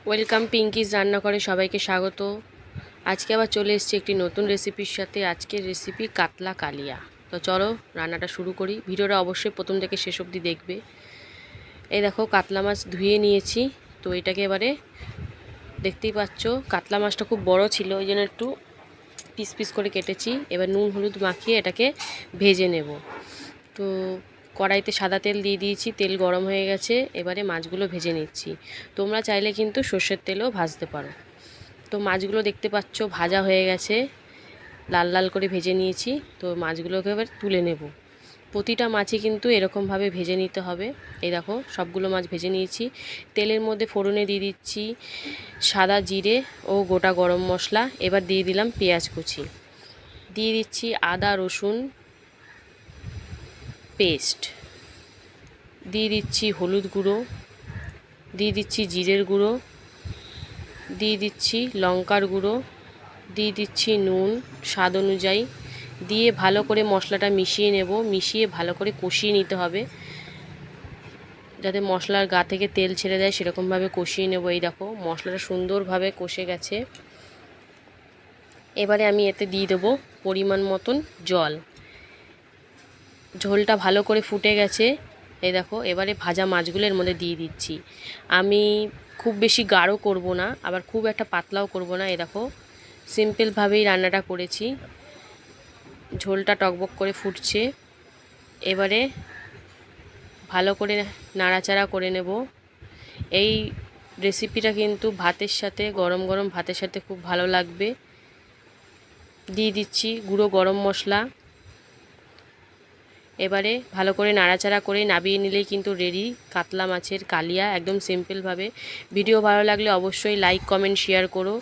Welcome পিঙ্কিজ রান্না করে সবাইকে স্বাগত। আজকে আবার চলে এসেছি একটি নতুন রেসিপির সাথে। আজকের রেসিপি কাতলা কালিয়া। তো চলো রান্নাটা শুরু করি। ভিডিওটা অবশ্যই প্রথম থেকে শেষ অবধি দেখবে। এই দেখো কাতলা মাছ ধুয়ে নিয়েছি। তো এটাকে এবারে দেখতেই পাচ্ছ কাতলা মাছটা খুব বড় ছিল, ওই জন্য একটু পিস পিস করে কেটেছি। এবার নুন হলুদ মাখিয়ে এটাকে ভেজে নেব। তো কড়াইতে সাদা তেল দিয়ে দিয়েছি, তেল গরম হয়ে গেছে। এবারে মাছগুলো ভেজে নিচ্ছি। তোমরা চাইলে কিন্তু সর্ষের তেলেও ভাজতে পারো। তো মাছগুলো দেখতে পাচ্ছ ভাজা হয়ে গেছে, লাল লাল করে ভেজে নিয়েছি। তো মাছগুলোকে এবার তুলে নেব। প্রতিটা মাছই কিন্তু এরকমভাবে ভেজে নিতে হবে। এই দেখো সবগুলো মাছ ভেজে নিয়েছি। তেলের মধ্যে ফোড়নে দিয়ে দিচ্ছি সাদা জিরে ও গোটা গরম মশলা। এবার দিয়ে দিলাম পেঁয়াজ কুচি, দিয়ে দিচ্ছি আদা রসুন পেস্ট, দিয়ে দিচ্ছি হলুদ গুঁড়ো, দিয়ে দিচ্ছি জিরের গুঁড়ো, দিয়ে দিচ্ছি লঙ্কার গুঁড়ো, দিয়ে দিচ্ছি নুন স্বাদ অনুযায়ী। দিয়ে ভালো করে মশলাটা মিশিয়ে নেব। মিশিয়ে ভালো করে কষিয়ে নিতে হবে, যাতে মশলার গা থেকে তেল ছেড়ে দেয়, সেরকমভাবে কষিয়ে নেব। এই দেখো মশলাটা সুন্দরভাবে কষে গেছে। এবারে আমি এতে দিয়ে দেবো পরিমাণ মতন জল। ঝোলটা ভালো করে ফুটে গেছে। এই দেখো এবারে ভাজা মাছগুলো এর মধ্যে দিয়ে দিচ্ছি। আমি খুব বেশি গাঢ় করব না, আবার খুব একটা পাতলাও করব না। এই দেখো সিম্পলভাবেই রান্নাটা করেছি। ঝোলটা টকবক করে ফুটছে। এবারে ভালো করে নাড়াচাড়া করে নেব। এই রেসিপিটা কিন্তু ভাতের সাথে, গরম গরম ভাতের সাথে খুব ভালো লাগবে। দিয়ে দিচ্ছি গুঁড়ো গরম মশলা। এবারে ভালো করে নাড়াচাড়া করে নামিয়ে নিলেই কিন্তু রেডি কাতলা মাছের কালিয়া, একদম সিম্পলভাবে। ভিডিও ভালো লাগলে অবশ্যই লাইক কমেন্ট শেয়ার করো।